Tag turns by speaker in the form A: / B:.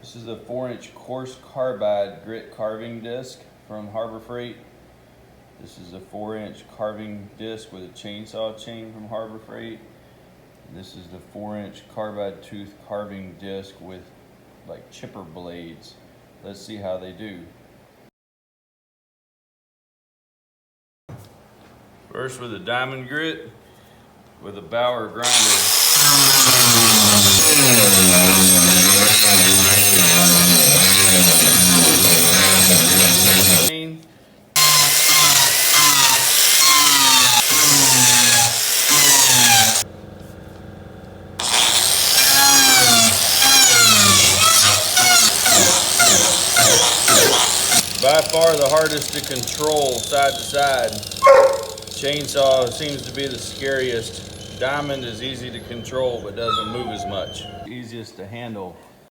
A: This is a 4-inch coarse carbide grit carving disc from Harbor Freight. This is a 4-inch carving disc with a chainsaw chain from Harbor Freight. And this is the 4-inch carbide tooth carving disc with like chipper blades. Let's see how they do. First with a diamond grit with a Bauer grinder. By far the hardest to control side to side. Chainsaw seems to be the scariest. Diamond is easy to control but doesn't move as much. Easiest to handle.